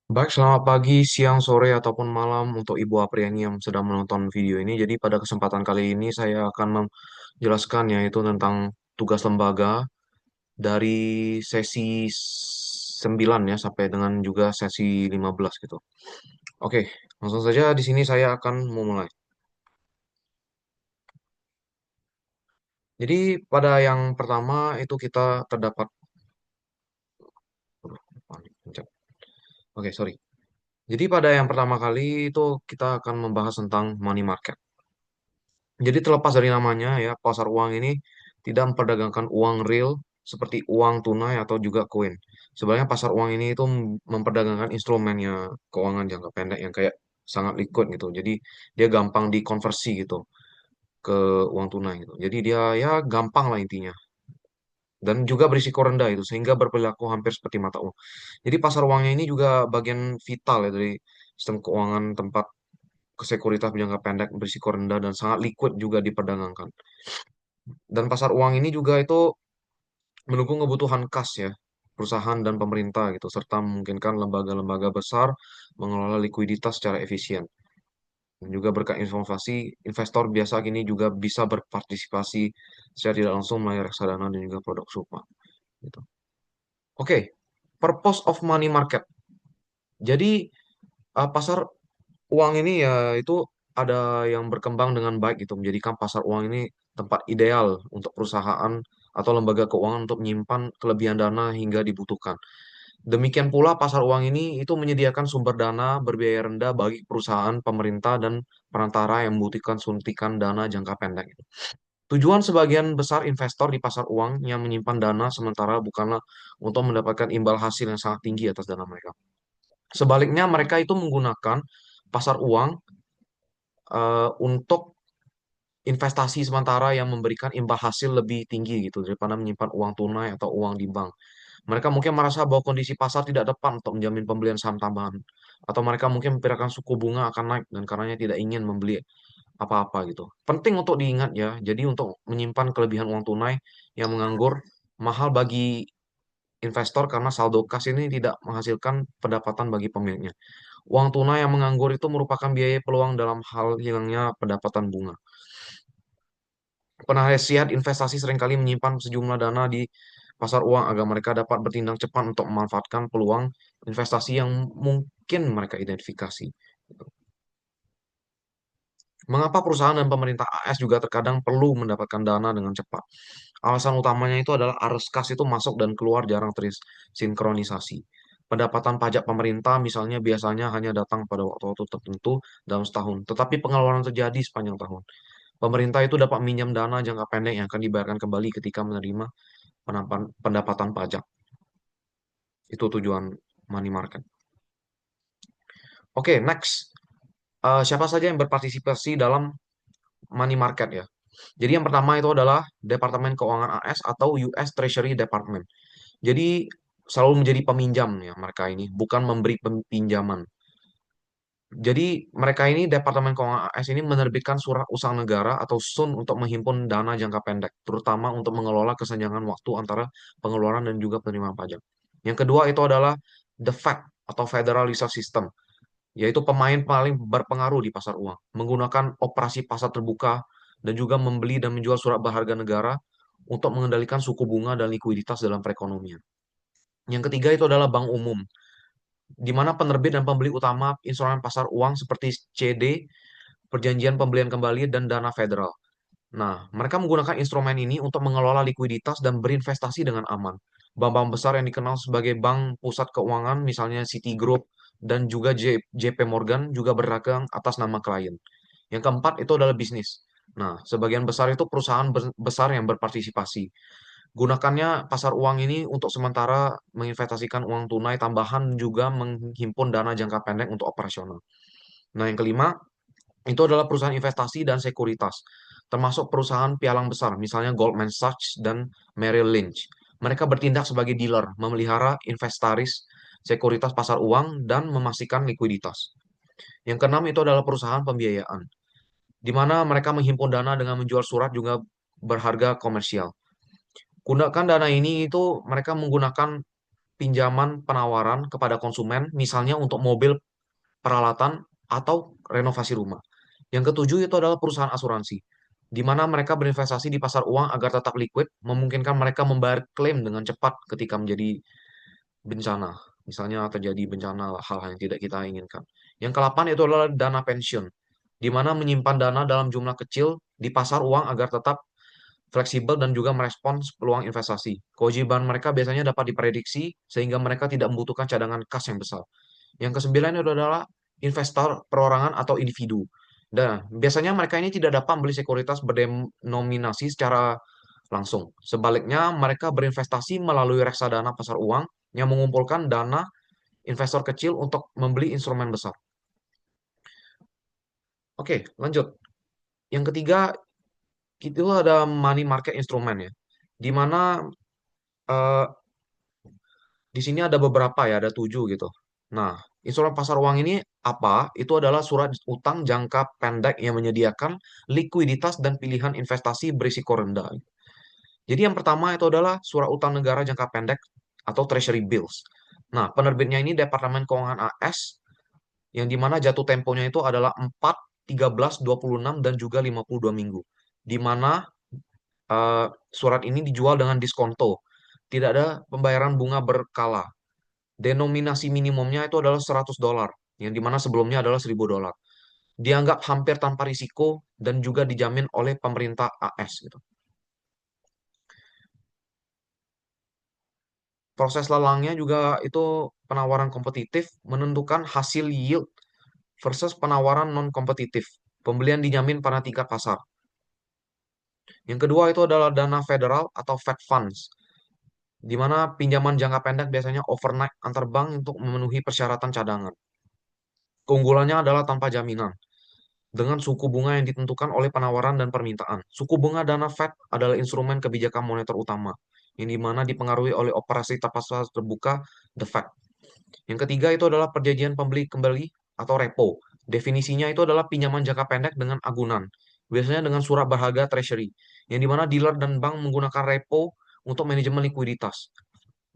Baik, selamat pagi, siang, sore, ataupun malam untuk Ibu Apriani yang sedang menonton video ini. Jadi pada kesempatan kali ini saya akan menjelaskan yaitu tentang tugas lembaga dari sesi 9 ya sampai dengan juga sesi 15 gitu. Oke, langsung saja di sini saya akan memulai. Jadi pada yang pertama itu kita terdapat. Aduh, pencet. Oke, sorry. Jadi pada yang pertama kali itu kita akan membahas tentang money market. Jadi terlepas dari namanya ya, pasar uang ini tidak memperdagangkan uang real seperti uang tunai atau juga koin. Sebenarnya pasar uang ini itu memperdagangkan instrumennya keuangan jangka pendek yang kayak sangat liquid gitu. Jadi dia gampang dikonversi gitu ke uang tunai gitu. Jadi dia ya gampang lah intinya. Dan juga berisiko rendah itu sehingga berperilaku hampir seperti mata uang. Jadi pasar uangnya ini juga bagian vital ya dari sistem keuangan tempat sekuritas jangka pendek berisiko rendah dan sangat liquid juga diperdagangkan. Dan pasar uang ini juga itu mendukung kebutuhan kas ya, perusahaan dan pemerintah gitu, serta memungkinkan lembaga-lembaga besar mengelola likuiditas secara efisien. Dan juga berkat informasi, investor biasa kini juga bisa berpartisipasi secara tidak langsung melalui reksadana dan juga produk serupa. Gitu. Oke, purpose of money market. Jadi pasar uang ini ya itu ada yang berkembang dengan baik gitu, menjadikan pasar uang ini tempat ideal untuk perusahaan atau lembaga keuangan untuk menyimpan kelebihan dana hingga dibutuhkan. Demikian pula pasar uang ini itu menyediakan sumber dana berbiaya rendah bagi perusahaan, pemerintah, dan perantara yang membutuhkan suntikan dana jangka pendek. Tujuan sebagian besar investor di pasar uang yang menyimpan dana sementara bukanlah untuk mendapatkan imbal hasil yang sangat tinggi atas dana mereka. Sebaliknya, mereka itu menggunakan pasar uang untuk investasi sementara yang memberikan imbal hasil lebih tinggi gitu daripada menyimpan uang tunai atau uang di bank. Mereka mungkin merasa bahwa kondisi pasar tidak tepat untuk menjamin pembelian saham tambahan. Atau mereka mungkin memperkirakan suku bunga akan naik dan karenanya tidak ingin membeli apa-apa gitu. Penting untuk diingat ya, jadi untuk menyimpan kelebihan uang tunai yang menganggur mahal bagi investor karena saldo kas ini tidak menghasilkan pendapatan bagi pemiliknya. Uang tunai yang menganggur itu merupakan biaya peluang dalam hal hilangnya pendapatan bunga. Penasihat investasi seringkali menyimpan sejumlah dana di pasar uang agar mereka dapat bertindak cepat untuk memanfaatkan peluang investasi yang mungkin mereka identifikasi. Mengapa perusahaan dan pemerintah AS juga terkadang perlu mendapatkan dana dengan cepat? Alasan utamanya itu adalah arus kas itu masuk dan keluar jarang tersinkronisasi. Pendapatan pajak pemerintah misalnya biasanya hanya datang pada waktu-waktu tertentu dalam setahun, tetapi pengeluaran terjadi sepanjang tahun. Pemerintah itu dapat minjam dana jangka pendek yang akan dibayarkan kembali ketika menerima pendapatan pajak. Itu tujuan money market. Oke, next. Siapa saja yang berpartisipasi dalam money market ya? Jadi yang pertama itu adalah Departemen Keuangan AS atau US Treasury Department. Jadi selalu menjadi peminjam ya mereka ini, bukan memberi pinjaman. Jadi mereka ini Departemen Keuangan AS ini menerbitkan surat usaha negara atau SUN untuk menghimpun dana jangka pendek, terutama untuk mengelola kesenjangan waktu antara pengeluaran dan juga penerimaan pajak. Yang kedua itu adalah the Fed atau Federal Reserve System, yaitu pemain paling berpengaruh di pasar uang, menggunakan operasi pasar terbuka dan juga membeli dan menjual surat berharga negara untuk mengendalikan suku bunga dan likuiditas dalam perekonomian. Yang ketiga itu adalah bank umum, di mana penerbit dan pembeli utama instrumen pasar uang seperti CD, perjanjian pembelian kembali, dan dana federal. Nah, mereka menggunakan instrumen ini untuk mengelola likuiditas dan berinvestasi dengan aman. Bank-bank besar yang dikenal sebagai bank pusat keuangan, misalnya Citigroup dan juga JP Morgan, juga berdagang atas nama klien. Yang keempat itu adalah bisnis. Nah, sebagian besar itu perusahaan besar yang berpartisipasi. Gunakannya pasar uang ini untuk sementara menginvestasikan uang tunai tambahan juga menghimpun dana jangka pendek untuk operasional. Nah, yang kelima itu adalah perusahaan investasi dan sekuritas, termasuk perusahaan pialang besar, misalnya Goldman Sachs dan Merrill Lynch. Mereka bertindak sebagai dealer, memelihara inventaris sekuritas pasar uang dan memastikan likuiditas. Yang keenam itu adalah perusahaan pembiayaan, di mana mereka menghimpun dana dengan menjual surat juga berharga komersial. Gunakan dana ini itu mereka menggunakan pinjaman penawaran kepada konsumen, misalnya untuk mobil, peralatan, atau renovasi rumah. Yang ketujuh itu adalah perusahaan asuransi, di mana mereka berinvestasi di pasar uang agar tetap liquid, memungkinkan mereka membayar klaim dengan cepat ketika menjadi bencana. Misalnya terjadi bencana hal-hal yang tidak kita inginkan. Yang ke-8 itu adalah dana pensiun, di mana menyimpan dana dalam jumlah kecil di pasar uang agar tetap fleksibel dan juga merespons peluang investasi. Kewajiban mereka biasanya dapat diprediksi sehingga mereka tidak membutuhkan cadangan kas yang besar. Yang kesembilan itu adalah investor perorangan atau individu. Dan biasanya mereka ini tidak dapat membeli sekuritas berdenominasi secara langsung. Sebaliknya, mereka berinvestasi melalui reksadana pasar uang yang mengumpulkan dana investor kecil untuk membeli instrumen besar. Oke, lanjut. Yang ketiga, itu ada money market instrument ya. Di mana eh, di sini ada beberapa ya, ada 7 gitu. Nah, instrumen pasar uang ini apa? Itu adalah surat utang jangka pendek yang menyediakan likuiditas dan pilihan investasi berisiko rendah. Jadi yang pertama itu adalah surat utang negara jangka pendek atau Treasury Bills. Nah, penerbitnya ini Departemen Keuangan AS yang dimana jatuh temponya itu adalah 4, 13, 26, dan juga 52 minggu. Di mana surat ini dijual dengan diskonto. Tidak ada pembayaran bunga berkala. Denominasi minimumnya itu adalah $100, yang dimana sebelumnya adalah $1.000. Dianggap hampir tanpa risiko dan juga dijamin oleh pemerintah AS gitu. Proses lelangnya juga itu penawaran kompetitif menentukan hasil yield versus penawaran non-kompetitif. Pembelian dijamin pada tingkat pasar. Yang kedua itu adalah dana federal atau Fed Funds, di mana pinjaman jangka pendek biasanya overnight antar bank untuk memenuhi persyaratan cadangan. Keunggulannya adalah tanpa jaminan, dengan suku bunga yang ditentukan oleh penawaran dan permintaan. Suku bunga dana Fed adalah instrumen kebijakan moneter utama, yang dimana dipengaruhi oleh operasi pasar terbuka, the Fed. Yang ketiga itu adalah perjanjian pembeli kembali atau repo. Definisinya itu adalah pinjaman jangka pendek dengan agunan, biasanya dengan surat berharga treasury, yang dimana dealer dan bank menggunakan repo untuk manajemen likuiditas.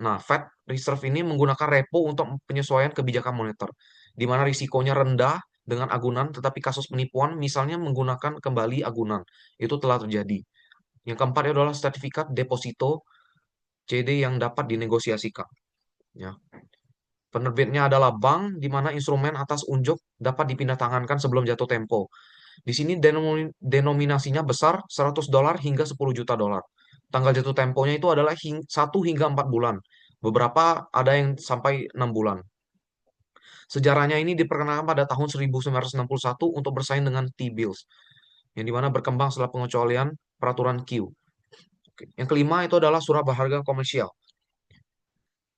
Nah, Fed Reserve ini menggunakan repo untuk penyesuaian kebijakan moneter, di mana risikonya rendah dengan agunan, tetapi kasus penipuan misalnya menggunakan kembali agunan, itu telah terjadi. Yang keempat adalah sertifikat deposito CD yang dapat dinegosiasikan. Ya. Penerbitnya adalah bank, di mana instrumen atas unjuk dapat dipindah tangankan sebelum jatuh tempo. Di sini denominasinya besar, $100 hingga $10 juta. Tanggal jatuh temponya itu adalah 1 hingga 4 bulan. Beberapa ada yang sampai 6 bulan. Sejarahnya ini diperkenalkan pada tahun 1961 untuk bersaing dengan T-bills, yang dimana berkembang setelah pengecualian peraturan Q. Yang kelima itu adalah surat berharga komersial.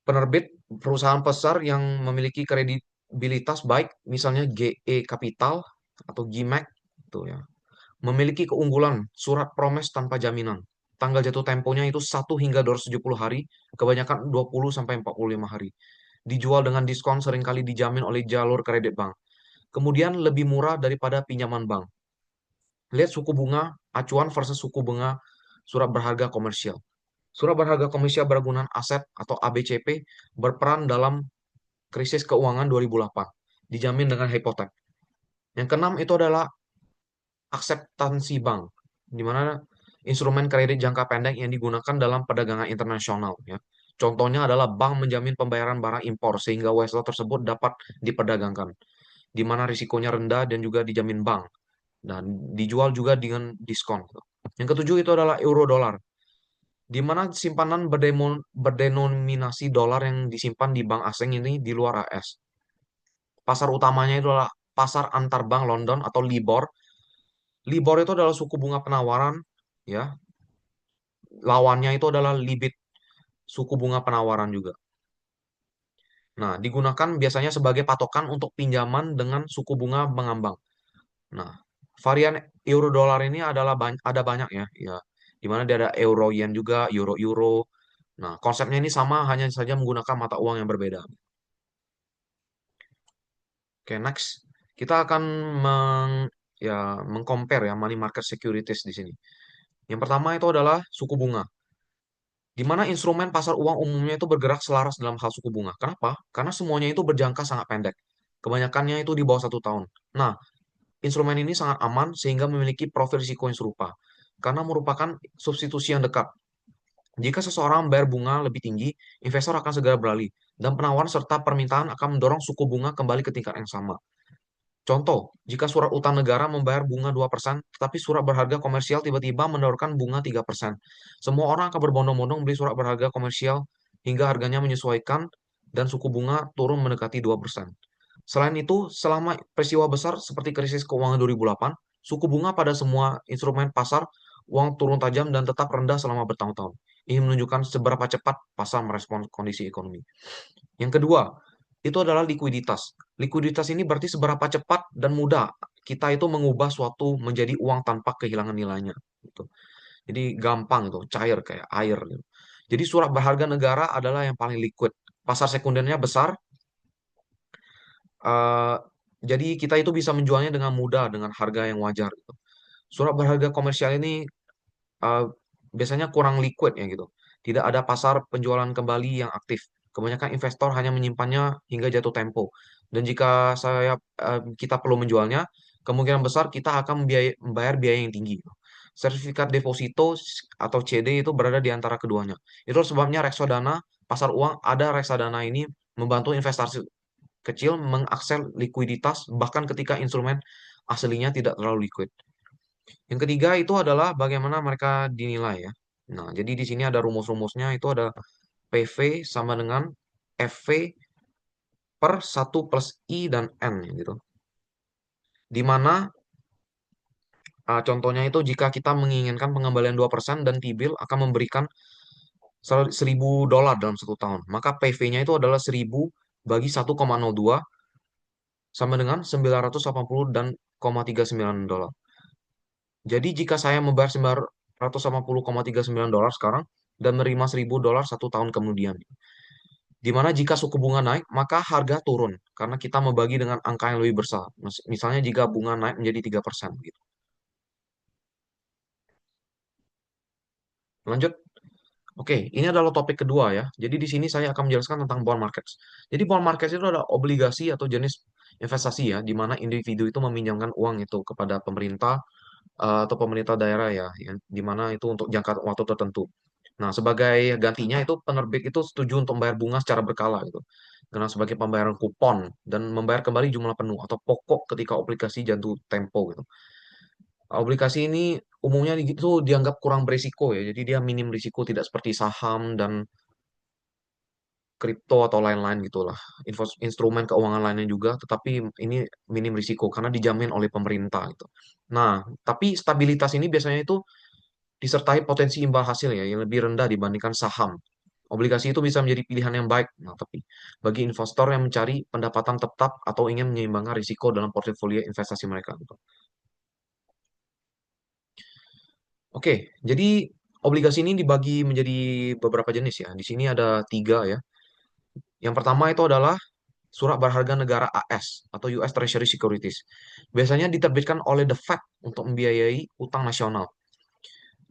Penerbit perusahaan besar yang memiliki kredibilitas baik, misalnya GE Capital atau GMAC, itu ya, memiliki keunggulan surat promes tanpa jaminan. Tanggal jatuh temponya itu 1 hingga 270 hari, kebanyakan 20 sampai 45 hari. Dijual dengan diskon seringkali dijamin oleh jalur kredit bank. Kemudian lebih murah daripada pinjaman bank. Lihat suku bunga acuan versus suku bunga surat berharga komersial. Surat berharga komersial berguna aset atau ABCP berperan dalam krisis keuangan 2008. Dijamin dengan hipotek. Yang keenam itu adalah akseptansi bank, di mana instrumen kredit jangka pendek yang digunakan dalam perdagangan internasional. Ya. Contohnya adalah bank menjamin pembayaran barang impor sehingga wesel tersebut dapat diperdagangkan, di mana risikonya rendah dan juga dijamin bank dan dijual juga dengan diskon. Yang ketujuh itu adalah euro dolar, di mana simpanan berdenominasi dolar yang disimpan di bank asing ini di luar AS. Pasar utamanya itu adalah pasar antar bank London atau LIBOR. LIBOR itu adalah suku bunga penawaran, ya. Lawannya itu adalah Libit, suku bunga penawaran juga. Nah, digunakan biasanya sebagai patokan untuk pinjaman dengan suku bunga mengambang. Nah, varian euro dolar ini adalah ada banyak ya, ya. Di mana dia ada euro yen juga, euro euro. Nah, konsepnya ini sama, hanya saja menggunakan mata uang yang berbeda. Oke, next. Kita akan ya mengcompare ya money market securities di sini. Yang pertama itu adalah suku bunga. Di mana instrumen pasar uang umumnya itu bergerak selaras dalam hal suku bunga. Kenapa? Karena semuanya itu berjangka sangat pendek. Kebanyakannya itu di bawah 1 tahun. Nah, instrumen ini sangat aman sehingga memiliki profil risiko yang serupa. Karena merupakan substitusi yang dekat. Jika seseorang bayar bunga lebih tinggi, investor akan segera beralih. Dan penawaran serta permintaan akan mendorong suku bunga kembali ke tingkat yang sama. Contoh, jika surat utang negara membayar bunga 2%, tetapi surat berharga komersial tiba-tiba mendorongkan bunga 3%. Semua orang akan berbondong-bondong beli surat berharga komersial hingga harganya menyesuaikan dan suku bunga turun mendekati 2%. Selain itu, selama peristiwa besar seperti krisis keuangan 2008, suku bunga pada semua instrumen pasar uang turun tajam dan tetap rendah selama bertahun-tahun. Ini menunjukkan seberapa cepat pasar merespons kondisi ekonomi. Yang kedua, itu adalah likuiditas. Likuiditas ini berarti seberapa cepat dan mudah kita itu mengubah suatu menjadi uang tanpa kehilangan nilainya. Gitu. Jadi gampang itu, cair kayak air. Gitu. Jadi surat berharga negara adalah yang paling liquid. Pasar sekundernya besar, eh, jadi kita itu bisa menjualnya dengan mudah dengan harga yang wajar. Gitu. Surat berharga komersial ini eh, biasanya kurang liquid ya gitu. Tidak ada pasar penjualan kembali yang aktif. Kebanyakan investor hanya menyimpannya hingga jatuh tempo. Dan jika kita perlu menjualnya, kemungkinan besar kita akan membayar biaya yang tinggi. Sertifikat deposito atau CD itu berada di antara keduanya. Itu sebabnya reksadana, pasar uang ada reksadana ini membantu investasi kecil mengakses likuiditas bahkan ketika instrumen aslinya tidak terlalu liquid. Yang ketiga itu adalah bagaimana mereka dinilai ya. Nah, jadi di sini ada rumus-rumusnya itu ada PV sama dengan FV per 1 plus I dan N gitu. Di mana contohnya itu jika kita menginginkan pengembalian 2% dan T-bill akan memberikan $1.000 dalam 1 tahun. Maka PV-nya itu adalah 1.000 bagi 1,02 sama dengan 980 dan 0,39 dolar. Jadi jika saya membayar 980,39 dolar sekarang dan menerima $1.000 1 tahun kemudian. Di mana jika suku bunga naik, maka harga turun karena kita membagi dengan angka yang lebih besar. Misalnya jika bunga naik menjadi 3% gitu. Lanjut. Oke, ini adalah topik kedua ya. Jadi di sini saya akan menjelaskan tentang bond markets. Jadi bond markets itu adalah obligasi atau jenis investasi ya, di mana individu itu meminjamkan uang itu kepada pemerintah atau pemerintah daerah ya, yang di mana itu untuk jangka waktu tertentu. Nah, sebagai gantinya itu penerbit itu setuju untuk membayar bunga secara berkala gitu. Karena sebagai pembayaran kupon dan membayar kembali jumlah penuh atau pokok ketika obligasi jatuh tempo gitu. Obligasi ini umumnya itu dianggap kurang berisiko ya. Jadi dia minim risiko tidak seperti saham dan kripto atau lain-lain gitulah. Instrumen keuangan lainnya juga, tetapi ini minim risiko karena dijamin oleh pemerintah gitu. Nah, tapi stabilitas ini biasanya itu disertai potensi imbal hasil ya yang lebih rendah dibandingkan saham. Obligasi itu bisa menjadi pilihan yang baik, nah, tapi bagi investor yang mencari pendapatan tetap atau ingin menyeimbangkan risiko dalam portofolio investasi mereka. Gitu. Oke, jadi obligasi ini dibagi menjadi beberapa jenis ya. Di sini ada 3 ya. Yang pertama itu adalah surat berharga negara AS atau US Treasury Securities. Biasanya diterbitkan oleh the Fed untuk membiayai utang nasional.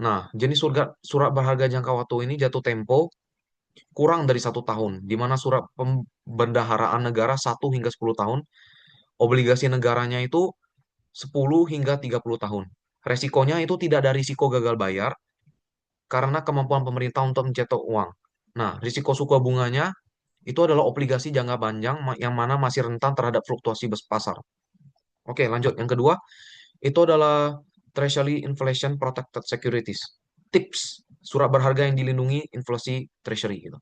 Nah, jenis surat berharga jangka waktu ini jatuh tempo kurang dari 1 tahun, di mana surat pembendaharaan negara 1 hingga 10 tahun, obligasi negaranya itu 10 hingga 30 tahun. Resikonya itu tidak ada risiko gagal bayar karena kemampuan pemerintah untuk mencetak uang. Nah, risiko suku bunganya itu adalah obligasi jangka panjang yang mana masih rentan terhadap fluktuasi pasar. Oke, lanjut. Yang kedua, itu adalah Treasury Inflation Protected Securities. TIPS, surat berharga yang dilindungi inflasi Treasury gitu.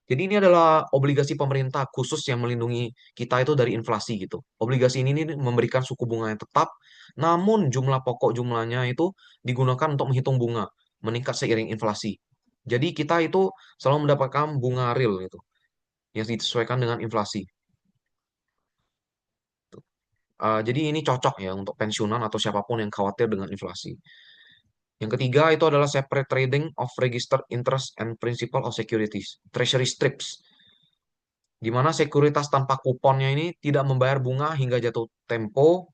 Jadi ini adalah obligasi pemerintah khusus yang melindungi kita itu dari inflasi gitu. Obligasi ini memberikan suku bunga yang tetap, namun jumlah pokok jumlahnya itu digunakan untuk menghitung bunga, meningkat seiring inflasi. Jadi kita itu selalu mendapatkan bunga real gitu, yang disesuaikan dengan inflasi. Jadi ini cocok ya untuk pensiunan atau siapapun yang khawatir dengan inflasi. Yang ketiga itu adalah separate trading of registered interest and principal of securities, treasury strips, di mana sekuritas tanpa kuponnya ini tidak membayar bunga hingga jatuh tempo.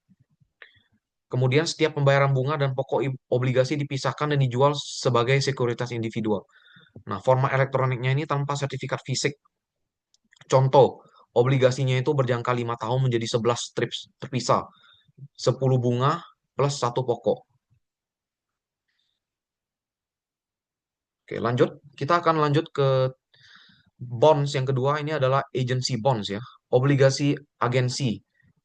Kemudian setiap pembayaran bunga dan pokok obligasi dipisahkan dan dijual sebagai sekuritas individual. Nah, format elektroniknya ini tanpa sertifikat fisik. Contoh, obligasinya itu berjangka 5 tahun menjadi 11 strips terpisah. 10 bunga plus satu pokok. Oke, lanjut. Kita akan lanjut ke bonds yang kedua, ini adalah agency bonds ya. Obligasi agensi.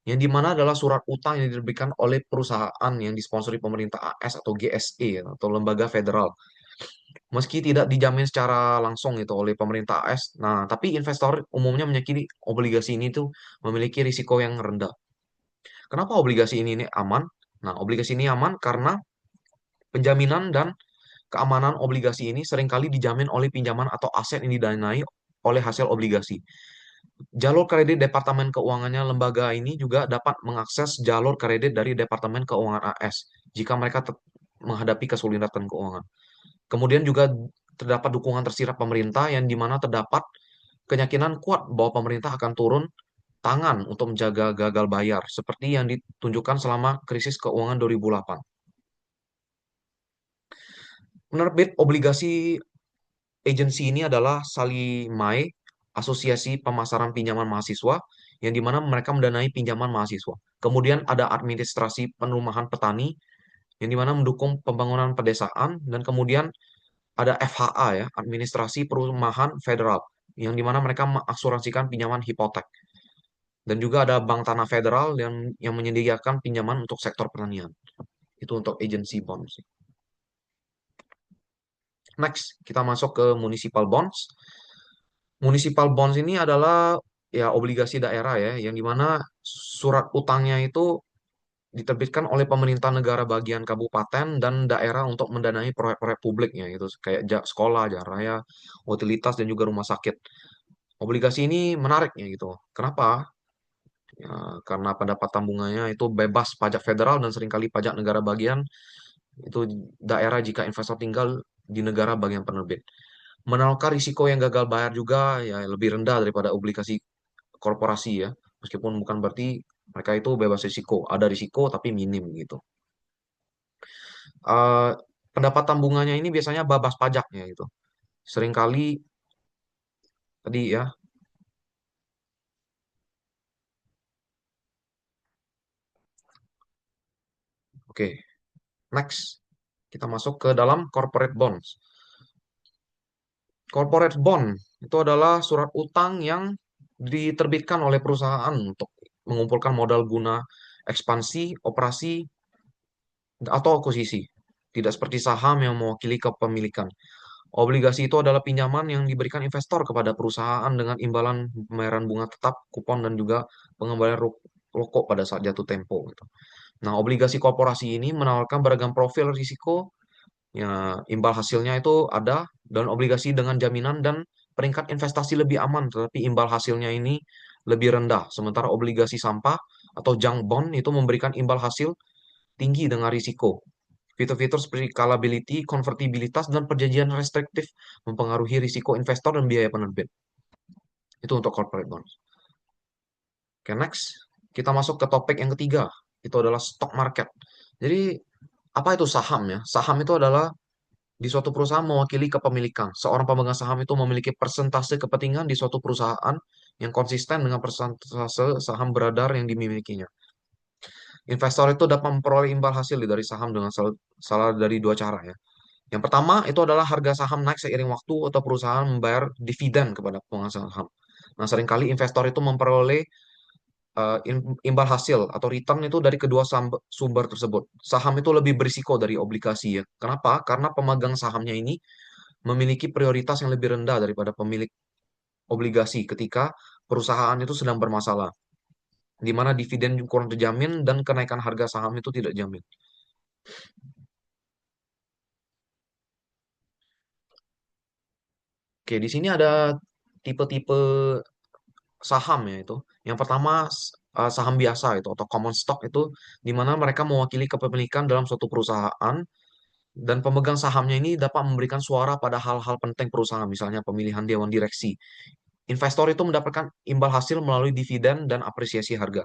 Yang dimana adalah surat utang yang diterbitkan oleh perusahaan yang disponsori pemerintah AS atau GSE atau lembaga federal. Meski tidak dijamin secara langsung itu oleh pemerintah AS. Nah, tapi investor umumnya meyakini obligasi ini tuh memiliki risiko yang rendah. Kenapa obligasi ini aman? Nah, obligasi ini aman karena penjaminan dan keamanan obligasi ini seringkali dijamin oleh pinjaman atau aset yang didanai oleh hasil obligasi. Jalur kredit Departemen Keuangannya lembaga ini juga dapat mengakses jalur kredit dari Departemen Keuangan AS jika mereka menghadapi kesulitan keuangan. Kemudian juga terdapat dukungan tersirat pemerintah yang dimana terdapat keyakinan kuat bahwa pemerintah akan turun tangan untuk menjaga gagal bayar, seperti yang ditunjukkan selama krisis keuangan 2008. Penerbit obligasi agensi ini adalah Salimai, Asosiasi Pemasaran Pinjaman Mahasiswa, yang dimana mereka mendanai pinjaman mahasiswa. Kemudian ada administrasi perumahan petani, yang dimana mendukung pembangunan pedesaan, dan kemudian ada FHA ya, Administrasi Perumahan Federal, yang dimana mereka mengasuransikan pinjaman hipotek. Dan juga ada Bank Tanah Federal yang menyediakan pinjaman untuk sektor pertanian. Itu untuk agency bonds. Next, kita masuk ke municipal bonds. Municipal bonds ini adalah ya obligasi daerah ya, yang dimana surat utangnya itu diterbitkan oleh pemerintah negara bagian kabupaten dan daerah untuk mendanai proyek-proyek publiknya itu kayak sekolah, jalan raya, utilitas dan juga rumah sakit. Obligasi ini menarik ya gitu. Kenapa? Ya, karena pendapatan bunganya itu bebas pajak federal dan seringkali pajak negara bagian itu daerah jika investor tinggal di negara bagian penerbit. Menangkal risiko yang gagal bayar juga ya lebih rendah daripada obligasi korporasi ya. Meskipun bukan berarti mereka itu bebas risiko. Ada risiko tapi minim gitu. Eh, pendapatan bunganya ini biasanya babas pajaknya itu. Seringkali tadi ya. Oke, next. Kita masuk ke dalam corporate bonds. Corporate bond itu adalah surat utang yang diterbitkan oleh perusahaan untuk mengumpulkan modal guna ekspansi, operasi, atau akuisisi. Tidak seperti saham yang mewakili kepemilikan. Obligasi itu adalah pinjaman yang diberikan investor kepada perusahaan dengan imbalan pembayaran bunga tetap, kupon, dan juga pengembalian rokok pada saat jatuh tempo. Gitu. Nah, obligasi korporasi ini menawarkan beragam profil risiko. Ya, imbal hasilnya itu ada dan obligasi dengan jaminan dan peringkat investasi lebih aman, tetapi imbal hasilnya ini lebih rendah. Sementara obligasi sampah atau junk bond itu memberikan imbal hasil tinggi dengan risiko. Fitur-fitur seperti scalability, konvertibilitas, dan perjanjian restriktif mempengaruhi risiko investor dan biaya penerbit. Itu untuk corporate bonds. Oke, next. Kita masuk ke topik yang ketiga. Itu adalah stock market. Jadi, apa itu saham ya? Saham itu adalah di suatu perusahaan mewakili kepemilikan. Seorang pemegang saham itu memiliki persentase kepentingan di suatu perusahaan yang konsisten dengan persentase saham beradar yang dimilikinya. Investor itu dapat memperoleh imbal hasil dari saham dengan salah dari dua cara ya. Yang pertama itu adalah harga saham naik seiring waktu atau perusahaan membayar dividen kepada pemegang saham. Nah, seringkali investor itu memperoleh imbal hasil atau return itu dari kedua sumber tersebut. Saham itu lebih berisiko dari obligasi ya. Kenapa? Karena pemegang sahamnya ini memiliki prioritas yang lebih rendah daripada pemilik obligasi ketika perusahaan itu sedang bermasalah, di mana dividen kurang terjamin dan kenaikan harga saham itu tidak jamin. Oke, di sini ada tipe-tipe saham ya itu. Yang pertama saham biasa itu atau common stock itu di mana mereka mewakili kepemilikan dalam suatu perusahaan dan pemegang sahamnya ini dapat memberikan suara pada hal-hal penting perusahaan, misalnya pemilihan dewan direksi. Investor itu mendapatkan imbal hasil melalui dividen dan apresiasi harga.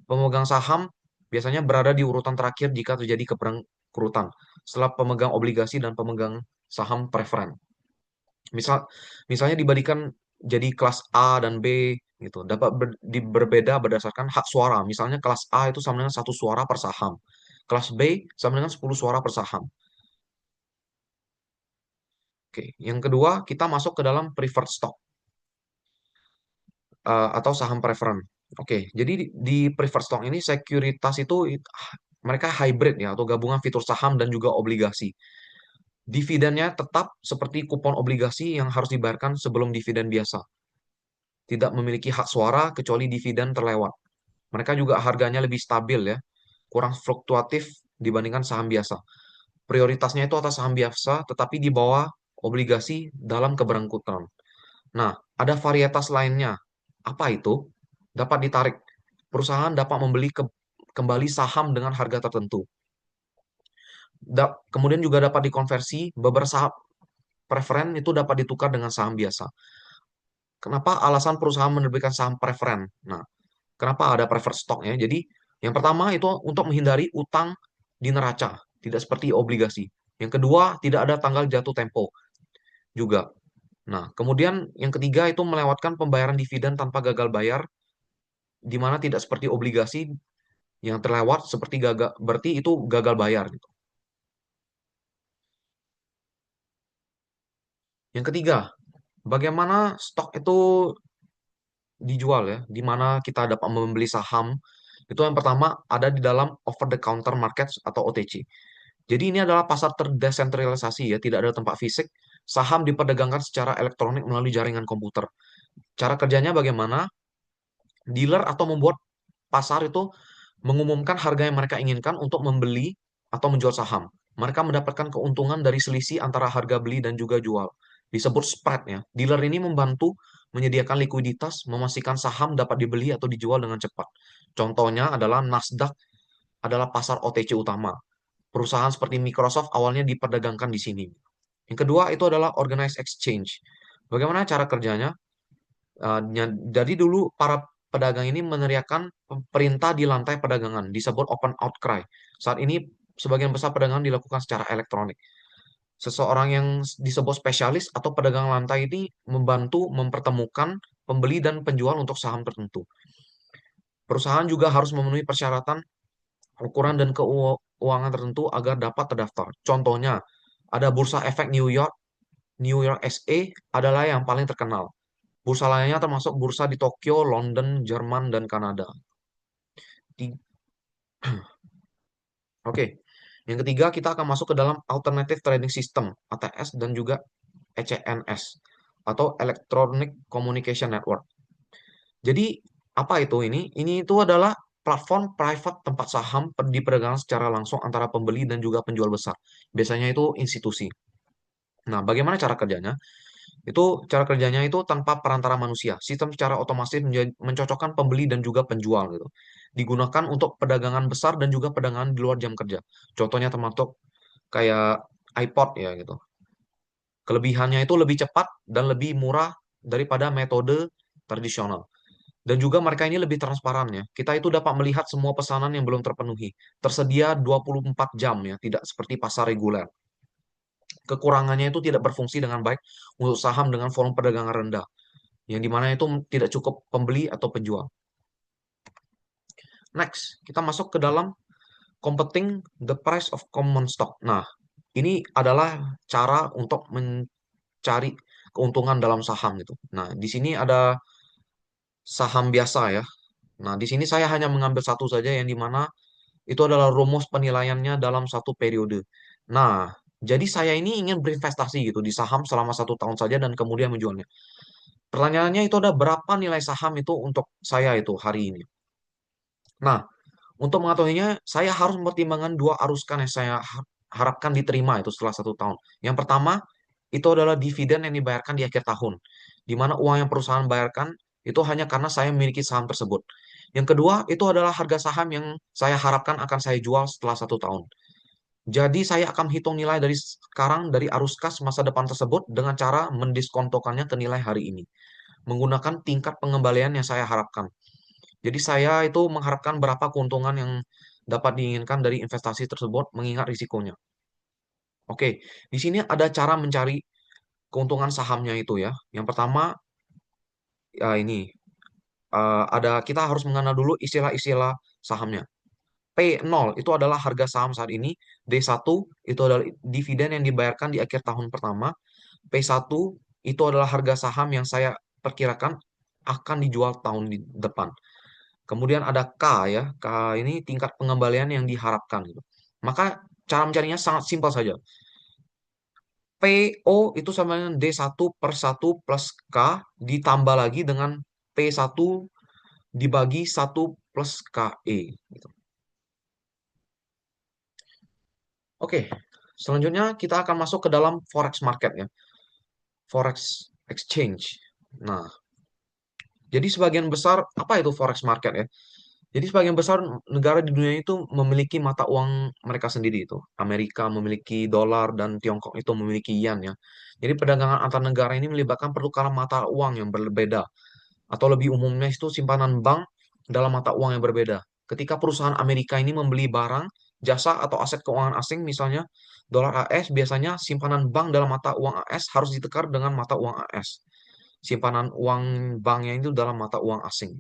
Pemegang saham biasanya berada di urutan terakhir jika terjadi keberangkutan setelah pemegang obligasi dan pemegang saham preferen. Misal, misalnya dibandingkan jadi kelas A dan B gitu, dapat berbeda berdasarkan hak suara. Misalnya kelas A itu sama dengan 1 suara per saham. Kelas B sama dengan 10 suara per saham. Oke, yang kedua kita masuk ke dalam preferred stock atau saham preferen. Oke, jadi di preferred stock ini sekuritas itu mereka hybrid ya atau gabungan fitur saham dan juga obligasi. Dividennya tetap seperti kupon obligasi yang harus dibayarkan sebelum dividen biasa. Tidak memiliki hak suara kecuali dividen terlewat. Mereka juga harganya lebih stabil ya, kurang fluktuatif dibandingkan saham biasa. Prioritasnya itu atas saham biasa, tetapi di bawah obligasi dalam keberangkutan. Nah, ada varietas lainnya. Apa itu? Dapat ditarik. Perusahaan dapat membeli kembali saham dengan harga tertentu. Kemudian juga dapat dikonversi, beberapa saham preferen itu dapat ditukar dengan saham biasa. Kenapa alasan perusahaan menerbitkan saham preferen? Nah, kenapa ada preferred stock ya? Jadi, yang pertama itu untuk menghindari utang di neraca, tidak seperti obligasi. Yang kedua, tidak ada tanggal jatuh tempo juga. Nah, kemudian yang ketiga itu melewatkan pembayaran dividen tanpa gagal bayar, di mana tidak seperti obligasi yang terlewat seperti gagal, berarti itu gagal bayar gitu. Yang ketiga, bagaimana stok itu dijual ya, di mana kita dapat membeli saham. Itu yang pertama ada di dalam over the counter market atau OTC. Jadi ini adalah pasar terdesentralisasi ya, tidak ada tempat fisik. Saham diperdagangkan secara elektronik melalui jaringan komputer. Cara kerjanya bagaimana? Dealer atau membuat pasar itu mengumumkan harga yang mereka inginkan untuk membeli atau menjual saham. Mereka mendapatkan keuntungan dari selisih antara harga beli dan juga jual. Disebut spread ya. Dealer ini membantu menyediakan likuiditas, memastikan saham dapat dibeli atau dijual dengan cepat. Contohnya adalah Nasdaq adalah pasar OTC utama. Perusahaan seperti Microsoft awalnya diperdagangkan di sini. Yang kedua itu adalah organized exchange. Bagaimana cara kerjanya? Jadi dulu para pedagang ini meneriakkan perintah di lantai perdagangan, disebut open outcry. Saat ini sebagian besar perdagangan dilakukan secara elektronik. Seseorang yang disebut spesialis atau pedagang lantai ini membantu mempertemukan pembeli dan penjual untuk saham tertentu. Perusahaan juga harus memenuhi persyaratan ukuran dan keuangan tertentu agar dapat terdaftar. Contohnya, ada Bursa Efek New York SE adalah yang paling terkenal. Bursa lainnya termasuk bursa di Tokyo, London, Jerman, dan Kanada. Di- Oke, yang ketiga kita akan masuk ke dalam Alternative Trading System (ATS) dan juga ECNS atau Electronic Communication Network. Jadi apa itu ini? Ini itu adalah platform private tempat saham diperdagangkan secara langsung antara pembeli dan juga penjual besar. Biasanya itu institusi. Nah, bagaimana cara kerjanya? Itu cara kerjanya itu tanpa perantara manusia. Sistem secara otomatis mencocokkan pembeli dan juga penjual gitu. Digunakan untuk perdagangan besar dan juga perdagangan di luar jam kerja. Contohnya termasuk kayak iPod ya gitu. Kelebihannya itu lebih cepat dan lebih murah daripada metode tradisional. Dan juga mereka ini lebih transparan ya. Kita itu dapat melihat semua pesanan yang belum terpenuhi. Tersedia 24 jam ya, tidak seperti pasar reguler. Kekurangannya itu tidak berfungsi dengan baik untuk saham dengan volume perdagangan rendah, yang dimana itu tidak cukup pembeli atau penjual. Next, kita masuk ke dalam computing the price of common stock. Nah, ini adalah cara untuk mencari keuntungan dalam saham gitu. Nah, di sini ada saham biasa ya. Nah, di sini saya hanya mengambil satu saja yang dimana itu adalah rumus penilaiannya dalam satu periode. Nah, jadi saya ini ingin berinvestasi gitu di saham selama 1 tahun saja dan kemudian menjualnya. Pertanyaannya itu ada berapa nilai saham itu untuk saya itu hari ini. Nah, untuk mengetahuinya, saya harus mempertimbangkan dua aruskan yang saya harapkan diterima itu setelah 1 tahun. Yang pertama, itu adalah dividen yang dibayarkan di akhir tahun, di mana uang yang perusahaan bayarkan itu hanya karena saya memiliki saham tersebut. Yang kedua, itu adalah harga saham yang saya harapkan akan saya jual setelah 1 tahun. Jadi saya akan hitung nilai dari sekarang dari arus kas masa depan tersebut dengan cara mendiskontokannya ke nilai hari ini, menggunakan tingkat pengembalian yang saya harapkan. Jadi saya itu mengharapkan berapa keuntungan yang dapat diinginkan dari investasi tersebut mengingat risikonya. Oke, di sini ada cara mencari keuntungan sahamnya itu ya. Yang pertama ya ini ada kita harus mengenal dulu istilah-istilah sahamnya. P0 itu adalah harga saham saat ini, D1 itu adalah dividen yang dibayarkan di akhir tahun pertama, P1 itu adalah harga saham yang saya perkirakan akan dijual tahun depan. Kemudian ada K ya, K ini tingkat pengembalian yang diharapkan gitu. Maka cara mencarinya sangat simpel saja. PO itu sama dengan D1/1 plus K ditambah lagi dengan P1 dibagi 1 plus KE. Gitu. Oke, selanjutnya kita akan masuk ke dalam forex market ya, forex exchange. Nah, jadi sebagian besar apa itu forex market ya? Jadi sebagian besar negara di dunia itu memiliki mata uang mereka sendiri itu. Amerika memiliki dolar dan Tiongkok itu memiliki yen ya. Jadi perdagangan antar negara ini melibatkan pertukaran mata uang yang berbeda atau lebih umumnya itu simpanan bank dalam mata uang yang berbeda. Ketika perusahaan Amerika ini membeli barang, jasa atau aset keuangan asing misalnya dolar AS, biasanya simpanan bank dalam mata uang AS harus ditukar dengan mata uang AS. Simpanan uang banknya itu dalam mata uang asing.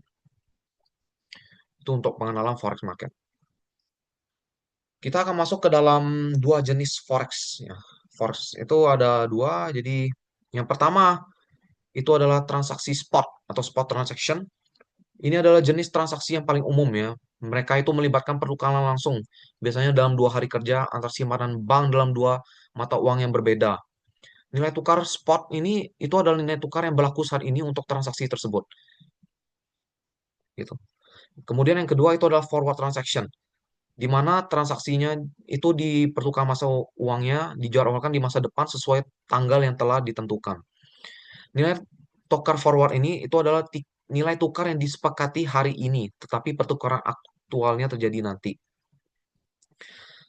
Itu untuk pengenalan forex market. Kita akan masuk ke dalam dua jenis forex ya. Forex itu ada dua. Jadi yang pertama itu adalah transaksi spot atau spot transaction. Ini adalah jenis transaksi yang paling umum ya. Mereka itu melibatkan pertukaran langsung, biasanya dalam 2 hari kerja antar simpanan bank dalam dua mata uang yang berbeda. Nilai tukar spot ini itu adalah nilai tukar yang berlaku saat ini untuk transaksi tersebut. Gitu. Kemudian yang kedua itu adalah forward transaction, di mana transaksinya itu dipertukar masa uangnya dijadwalkan di masa depan sesuai tanggal yang telah ditentukan. Nilai tukar forward ini itu adalah nilai tukar yang disepakati hari ini, tetapi pertukaran aktualnya terjadi nanti.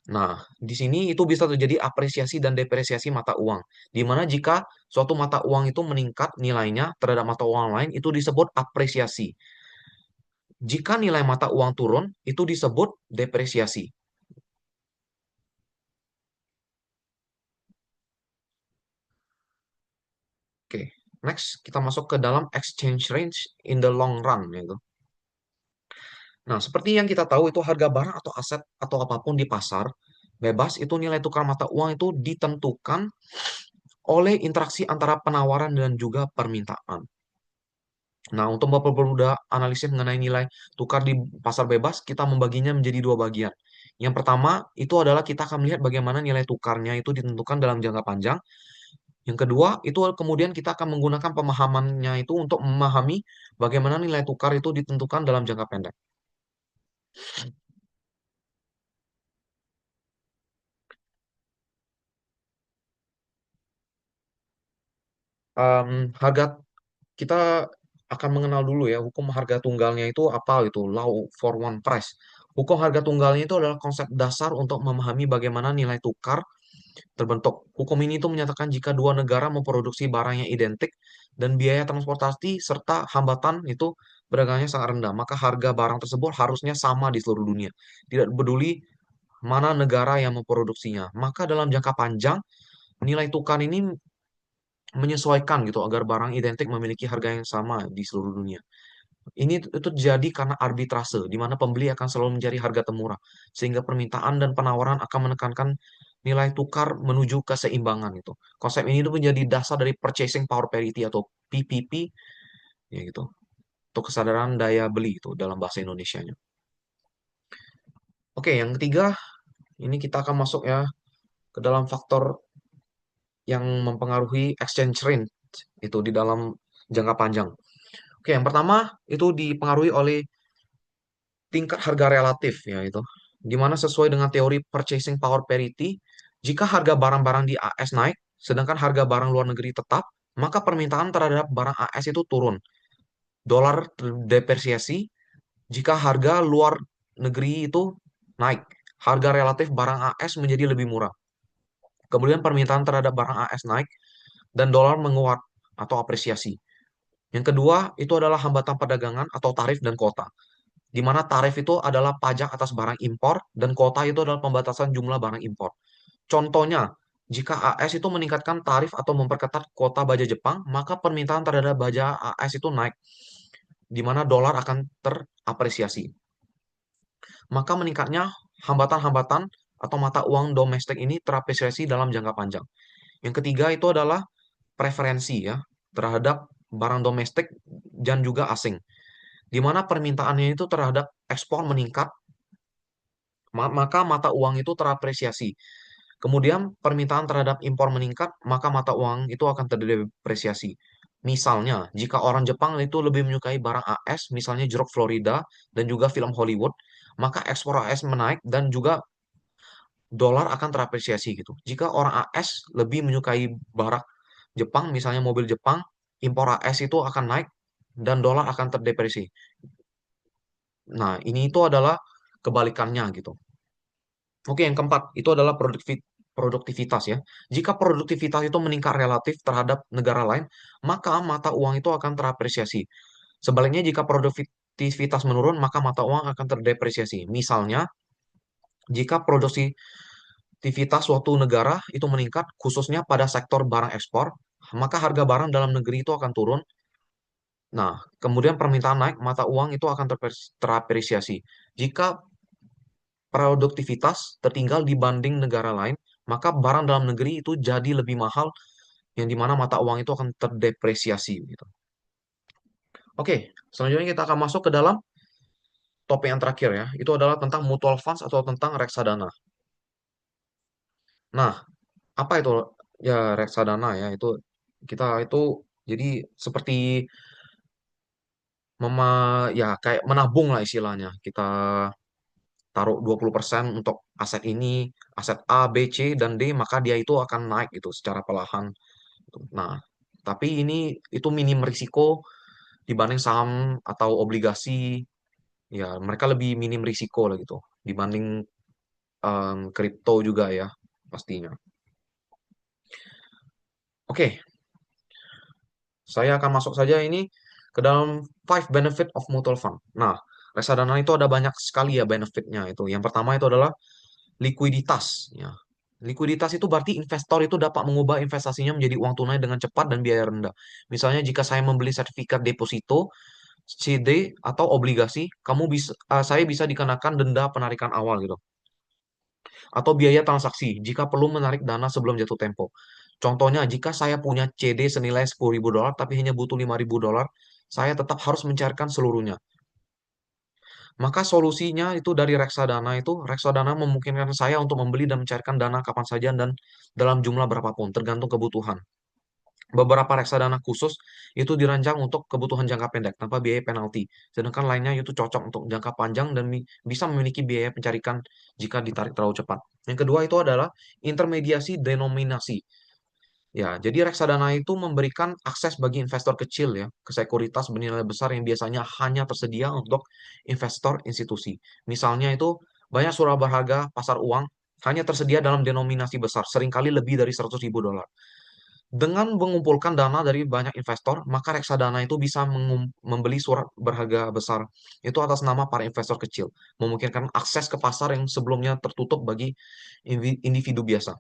Nah, di sini itu bisa terjadi apresiasi dan depresiasi mata uang, di mana jika suatu mata uang itu meningkat nilainya terhadap mata uang lain, itu disebut apresiasi. Jika nilai mata uang turun, itu disebut depresiasi. Oke, next kita masuk ke dalam exchange range in the long run, yaitu. Nah, seperti yang kita tahu itu harga barang atau aset atau apapun di pasar bebas itu nilai tukar mata uang itu ditentukan oleh interaksi antara penawaran dan juga permintaan. Nah, untuk mempermudah analisis mengenai nilai tukar di pasar bebas, kita membaginya menjadi dua bagian. Yang pertama, itu adalah kita akan melihat bagaimana nilai tukarnya itu ditentukan dalam jangka panjang. Yang kedua, itu kemudian kita akan menggunakan pemahamannya itu untuk memahami bagaimana nilai tukar itu ditentukan dalam jangka pendek. Harga kita akan mengenal dulu ya hukum harga tunggalnya itu apa itu law for one price. Hukum harga tunggalnya itu adalah konsep dasar untuk memahami bagaimana nilai tukar terbentuk. Hukum ini itu menyatakan jika dua negara memproduksi barang yang identik dan biaya transportasi serta hambatan itu beragamnya sangat rendah, maka harga barang tersebut harusnya sama di seluruh dunia. Tidak peduli mana negara yang memproduksinya. Maka dalam jangka panjang nilai tukar ini menyesuaikan gitu agar barang identik memiliki harga yang sama di seluruh dunia. Ini itu jadi karena arbitrase, di mana pembeli akan selalu mencari harga termurah, sehingga permintaan dan penawaran akan menekankan nilai tukar menuju keseimbangan itu. Konsep ini itu menjadi dasar dari purchasing power parity atau PPP, ya gitu. Untuk kesadaran daya beli itu dalam bahasa Indonesianya. Oke, yang ketiga, ini kita akan masuk ya ke dalam faktor yang mempengaruhi exchange rate itu di dalam jangka panjang. Oke, yang pertama itu dipengaruhi oleh tingkat harga relatif ya itu. Dimana sesuai dengan teori purchasing power parity, jika harga barang-barang di AS naik, sedangkan harga barang luar negeri tetap, maka permintaan terhadap barang AS itu turun. Dolar depresiasi jika harga luar negeri itu naik. Harga relatif barang AS menjadi lebih murah. Kemudian permintaan terhadap barang AS naik dan dolar menguat atau apresiasi. Yang kedua, itu adalah hambatan perdagangan atau tarif dan kuota, di mana tarif itu adalah pajak atas barang impor dan kuota itu adalah pembatasan jumlah barang impor. Contohnya, Jika AS itu meningkatkan tarif atau memperketat kuota baja Jepang, maka permintaan terhadap baja AS itu naik, di mana dolar akan terapresiasi. Maka meningkatnya hambatan-hambatan atau mata uang domestik ini terapresiasi dalam jangka panjang. Yang ketiga itu adalah preferensi ya terhadap barang domestik dan juga asing, di mana permintaannya itu terhadap ekspor meningkat, maka mata uang itu terapresiasi. Kemudian permintaan terhadap impor meningkat, maka mata uang itu akan terdepresiasi. Misalnya, jika orang Jepang itu lebih menyukai barang AS, misalnya jeruk Florida dan juga film Hollywood, maka ekspor AS menaik dan juga dolar akan terapresiasi gitu. Jika orang AS lebih menyukai barang Jepang, misalnya mobil Jepang, impor AS itu akan naik dan dolar akan terdepresi. Nah, ini itu adalah kebalikannya gitu. Oke, yang keempat itu adalah produktivitas ya. Jika produktivitas itu meningkat relatif terhadap negara lain, maka mata uang itu akan terapresiasi. Sebaliknya, jika produktivitas menurun, maka mata uang akan terdepresiasi. Misalnya, jika produktivitas suatu negara itu meningkat, khususnya pada sektor barang ekspor, maka harga barang dalam negeri itu akan turun. Nah, kemudian permintaan naik, mata uang itu akan terapresiasi. Jika produktivitas tertinggal dibanding negara lain, maka barang dalam negeri itu jadi lebih mahal, yang dimana mata uang itu akan terdepresiasi gitu. Oke, selanjutnya kita akan masuk ke dalam topik yang terakhir ya. Itu adalah tentang mutual funds atau tentang reksadana. Nah, apa itu ya reksadana ya? Itu kita itu jadi seperti ya kayak menabung lah istilahnya. Kita taruh 20% untuk aset ini, aset A, B, C, dan D, maka dia itu akan naik gitu secara perlahan. Nah, tapi ini itu minim risiko dibanding saham atau obligasi. Ya, mereka lebih minim risiko lah gitu dibanding kripto juga ya pastinya. Oke, saya akan masuk saja ini ke dalam five benefit of mutual fund. Nah, reksadana itu ada banyak sekali ya benefitnya itu. Yang pertama itu adalah likuiditas ya. Likuiditas itu berarti investor itu dapat mengubah investasinya menjadi uang tunai dengan cepat dan biaya rendah. Misalnya jika saya membeli sertifikat deposito, CD atau obligasi, saya bisa dikenakan denda penarikan awal gitu. Atau biaya transaksi jika perlu menarik dana sebelum jatuh tempo. Contohnya, jika saya punya CD senilai $10.000 tapi hanya butuh $5.000, saya tetap harus mencairkan seluruhnya. Maka solusinya itu dari reksadana itu, reksadana memungkinkan saya untuk membeli dan mencairkan dana kapan saja dan dalam jumlah berapapun, tergantung kebutuhan. Beberapa reksadana khusus itu dirancang untuk kebutuhan jangka pendek tanpa biaya penalti, sedangkan lainnya itu cocok untuk jangka panjang dan bisa memiliki biaya pencarikan jika ditarik terlalu cepat. Yang kedua itu adalah intermediasi denominasi. Ya, jadi reksadana itu memberikan akses bagi investor kecil ya ke sekuritas bernilai besar yang biasanya hanya tersedia untuk investor institusi. Misalnya itu banyak surat berharga pasar uang hanya tersedia dalam denominasi besar, seringkali lebih dari $100.000. Dengan mengumpulkan dana dari banyak investor, maka reksadana itu bisa membeli surat berharga besar itu atas nama para investor kecil, memungkinkan akses ke pasar yang sebelumnya tertutup bagi individu biasa.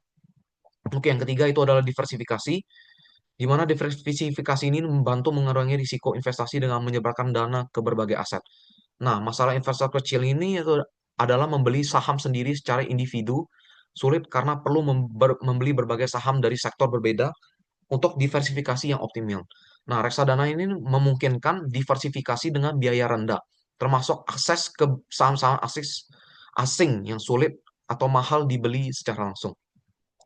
Oke, yang ketiga itu adalah diversifikasi, di mana diversifikasi ini membantu mengurangi risiko investasi dengan menyebarkan dana ke berbagai aset. Nah, masalah investor kecil ini itu adalah membeli saham sendiri secara individu, sulit karena perlu membeli berbagai saham dari sektor berbeda untuk diversifikasi yang optimal. Nah, reksadana ini memungkinkan diversifikasi dengan biaya rendah, termasuk akses ke saham-saham asing yang sulit atau mahal dibeli secara langsung.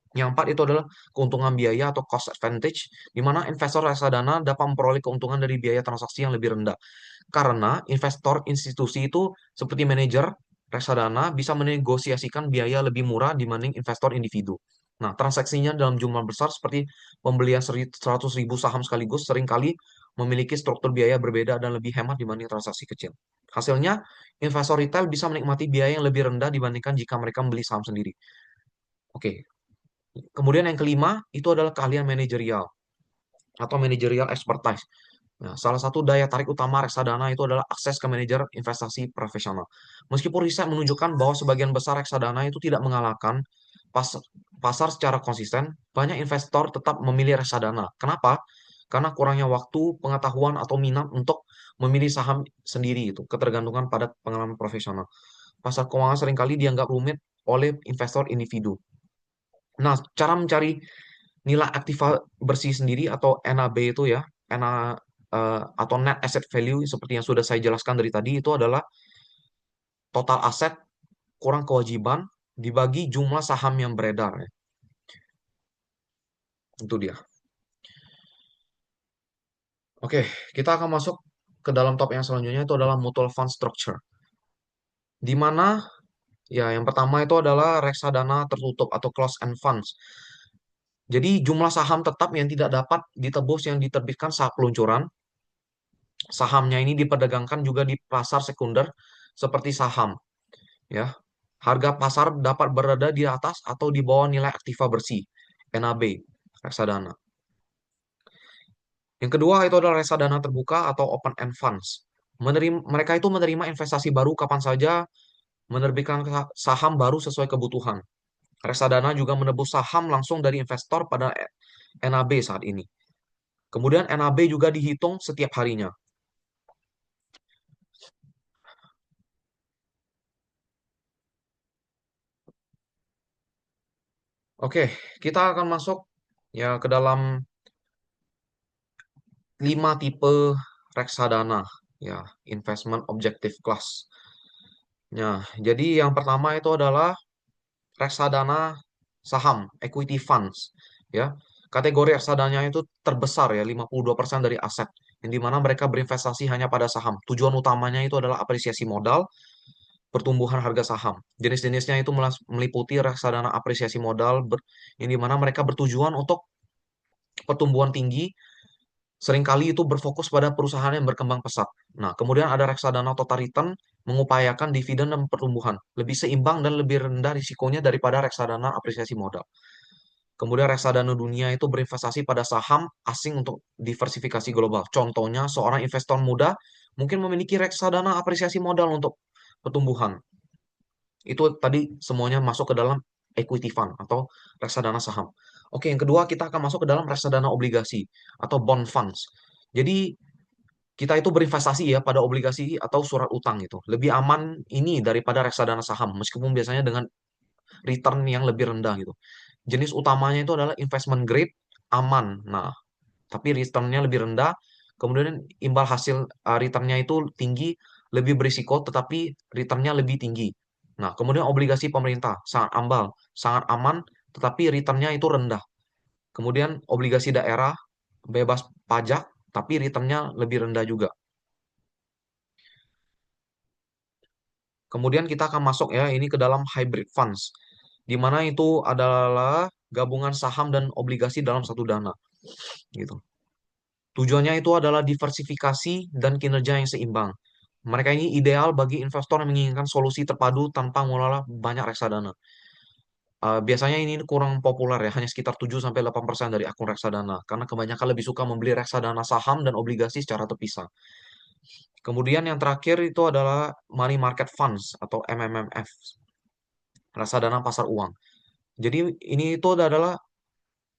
Yang empat itu adalah keuntungan biaya atau cost advantage, di mana investor reksadana dapat memperoleh keuntungan dari biaya transaksi yang lebih rendah. Karena investor institusi itu seperti manajer reksadana bisa menegosiasikan biaya lebih murah dibanding investor individu. Nah, transaksinya dalam jumlah besar seperti pembelian 100.000 saham sekaligus seringkali memiliki struktur biaya berbeda dan lebih hemat dibanding transaksi kecil. Hasilnya, investor retail bisa menikmati biaya yang lebih rendah dibandingkan jika mereka membeli saham sendiri. Oke, kemudian yang kelima itu adalah keahlian manajerial atau managerial expertise. Nah, salah satu daya tarik utama reksadana itu adalah akses ke manajer investasi profesional. Meskipun riset menunjukkan bahwa sebagian besar reksadana itu tidak mengalahkan pas, pasar secara konsisten, banyak investor tetap memilih reksadana. Kenapa? Karena kurangnya waktu, pengetahuan, atau minat untuk memilih saham sendiri itu, ketergantungan pada pengalaman profesional. Pasar keuangan seringkali dianggap rumit oleh investor individu. Nah, cara mencari nilai aktiva bersih sendiri atau NAB itu ya, NA, atau Net Asset Value seperti yang sudah saya jelaskan dari tadi itu adalah total aset kurang kewajiban dibagi jumlah saham yang beredar ya. Itu dia. Oke, kita akan masuk ke dalam top yang selanjutnya itu adalah mutual fund structure. Di mana ya yang pertama itu adalah reksadana tertutup atau closed end funds. Jadi jumlah saham tetap yang tidak dapat ditebus yang diterbitkan saat peluncuran. Sahamnya ini diperdagangkan juga di pasar sekunder seperti saham ya. Harga pasar dapat berada di atas atau di bawah nilai aktiva bersih NAB reksadana. Yang kedua itu adalah reksadana terbuka atau open end funds. Mereka itu menerima investasi baru kapan saja, menerbitkan saham baru sesuai kebutuhan. Reksadana juga menebus saham langsung dari investor pada NAB saat ini. Kemudian NAB juga dihitung setiap harinya. Oke, kita akan masuk ya ke dalam 5 tipe reksadana ya, investment objective class. Ya, jadi yang pertama itu adalah reksadana saham, equity funds ya. Kategori reksadanya itu terbesar ya, 52% dari aset, yang dimana mereka berinvestasi hanya pada saham. Tujuan utamanya itu adalah apresiasi modal, pertumbuhan harga saham. Jenis-jenisnya itu meliputi reksadana apresiasi modal, yang dimana mereka bertujuan untuk pertumbuhan tinggi, seringkali itu berfokus pada perusahaan yang berkembang pesat. Nah, kemudian ada reksadana total return, mengupayakan dividen dan pertumbuhan, lebih seimbang dan lebih rendah risikonya daripada reksadana apresiasi modal. Kemudian reksadana dunia itu berinvestasi pada saham asing untuk diversifikasi global. Contohnya, seorang investor muda mungkin memiliki reksadana apresiasi modal untuk pertumbuhan. Itu tadi semuanya masuk ke dalam equity fund atau reksadana saham. Oke, yang kedua kita akan masuk ke dalam reksadana obligasi atau bond funds. Jadi kita itu berinvestasi ya pada obligasi atau surat utang itu. Lebih aman ini daripada reksadana saham, meskipun biasanya dengan return yang lebih rendah gitu. Jenis utamanya itu adalah investment grade, aman. Nah, tapi returnnya lebih rendah. Kemudian imbal hasil returnnya itu tinggi, lebih berisiko, tetapi returnnya lebih tinggi. Nah, kemudian obligasi pemerintah, sangat ambal, sangat aman, tetapi returnnya itu rendah. Kemudian obligasi daerah, bebas pajak, tapi returnnya lebih rendah juga. Kemudian kita akan masuk ya ini ke dalam hybrid funds, di mana itu adalah gabungan saham dan obligasi dalam satu dana, gitu. Tujuannya itu adalah diversifikasi dan kinerja yang seimbang. Mereka ini ideal bagi investor yang menginginkan solusi terpadu tanpa mengelola banyak reksadana. Biasanya ini kurang populer ya, hanya sekitar 7-8% dari akun reksadana, karena kebanyakan lebih suka membeli reksadana saham dan obligasi secara terpisah. Kemudian yang terakhir itu adalah money market funds atau MMF, reksadana pasar uang. Jadi ini itu adalah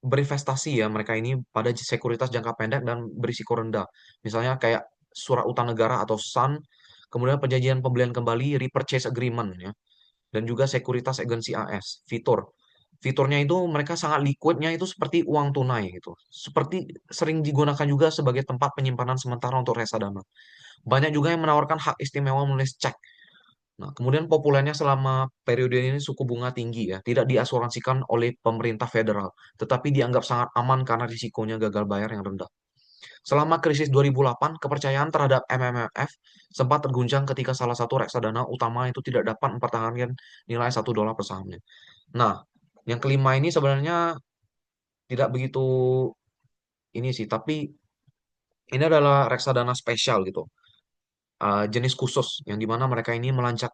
berinvestasi ya mereka ini pada sekuritas jangka pendek dan berisiko rendah. Misalnya kayak surat utang negara atau SUN, kemudian perjanjian pembelian kembali, repurchase agreement ya, dan juga sekuritas agensi AS, fitur. Fiturnya itu mereka sangat liquidnya itu seperti uang tunai gitu. Seperti sering digunakan juga sebagai tempat penyimpanan sementara untuk reksadana. Banyak juga yang menawarkan hak istimewa menulis cek. Nah, kemudian populernya selama periode ini suku bunga tinggi ya, tidak diasuransikan oleh pemerintah federal, tetapi dianggap sangat aman karena risikonya gagal bayar yang rendah. Selama krisis 2008, kepercayaan terhadap MMF sempat terguncang ketika salah satu reksadana utama itu tidak dapat mempertahankan nilai $1 per sahamnya. Nah, yang kelima ini sebenarnya tidak begitu ini sih, tapi ini adalah reksadana spesial gitu. Jenis khusus yang dimana mereka ini melacak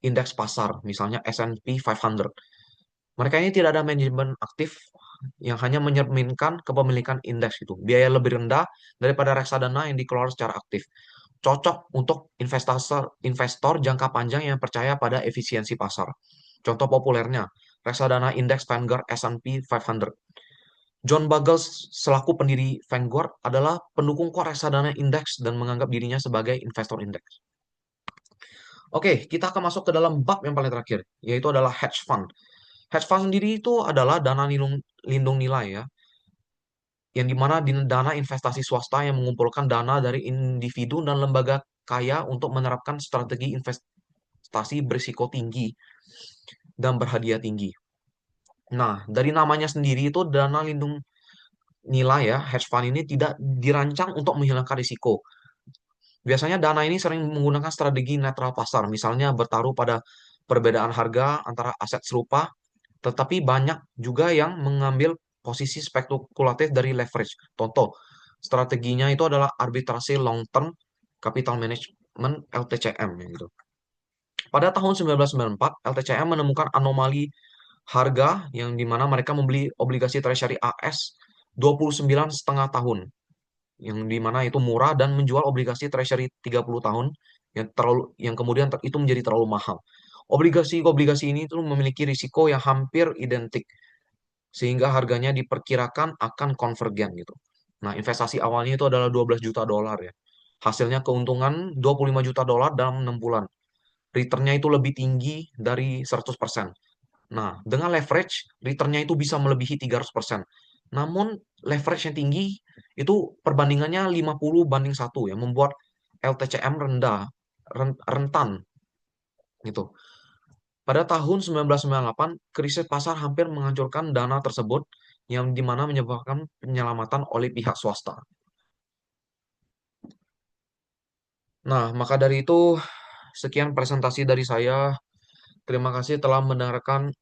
indeks pasar, misalnya S&P 500. Mereka ini tidak ada manajemen aktif yang hanya mencerminkan kepemilikan indeks itu. Biaya lebih rendah daripada reksadana yang dikelola secara aktif. Cocok untuk investor investor jangka panjang yang percaya pada efisiensi pasar. Contoh populernya, reksadana indeks Vanguard S&P 500. John Bogle selaku pendiri Vanguard adalah pendukung core reksadana indeks dan menganggap dirinya sebagai investor indeks. Oke, kita akan masuk ke dalam bab yang paling terakhir, yaitu adalah hedge fund. Hedge fund sendiri itu adalah dana lindung nilai ya, yang dimana dana investasi swasta yang mengumpulkan dana dari individu dan lembaga kaya untuk menerapkan strategi investasi berisiko tinggi dan berhadiah tinggi. Nah, dari namanya sendiri itu dana lindung nilai ya, hedge fund ini tidak dirancang untuk menghilangkan risiko. Biasanya dana ini sering menggunakan strategi netral pasar, misalnya bertaruh pada perbedaan harga antara aset serupa, tetapi banyak juga yang mengambil posisi spekulatif dari leverage. Contoh, strateginya itu adalah arbitrase long term capital management LTCM gitu. Pada tahun 1994, LTCM menemukan anomali harga yang dimana mereka membeli obligasi treasury AS 29,5 tahun yang dimana itu murah dan menjual obligasi treasury 30 tahun yang kemudian itu menjadi terlalu mahal. Obligasi-obligasi ini itu memiliki risiko yang hampir identik sehingga harganya diperkirakan akan konvergen gitu. Nah, investasi awalnya itu adalah 12 juta dolar ya. Hasilnya keuntungan 25 juta dolar dalam 6 bulan. Returnnya itu lebih tinggi dari 100%. Nah, dengan leverage, returnnya itu bisa melebihi 300%. Namun, leverage yang tinggi itu perbandingannya 50-1 yang membuat LTCM rentan gitu. Pada tahun 1998, krisis pasar hampir menghancurkan dana tersebut yang dimana menyebabkan penyelamatan oleh pihak swasta. Nah, maka dari itu, sekian presentasi dari saya. Terima kasih telah mendengarkan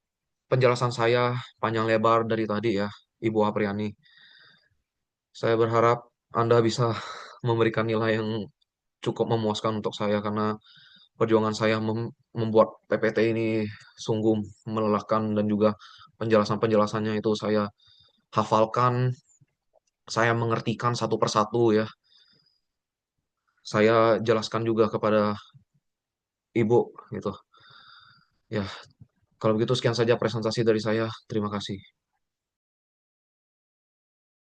penjelasan saya panjang lebar dari tadi ya, Ibu Apriani. Saya berharap Anda bisa memberikan nilai yang cukup memuaskan untuk saya karena perjuangan saya membuat PPT ini sungguh melelahkan dan juga penjelasan-penjelasannya itu saya hafalkan, saya mengertikan satu persatu ya. Saya jelaskan juga kepada Ibu gitu. Ya, kalau begitu sekian saja presentasi dari saya. Terima kasih.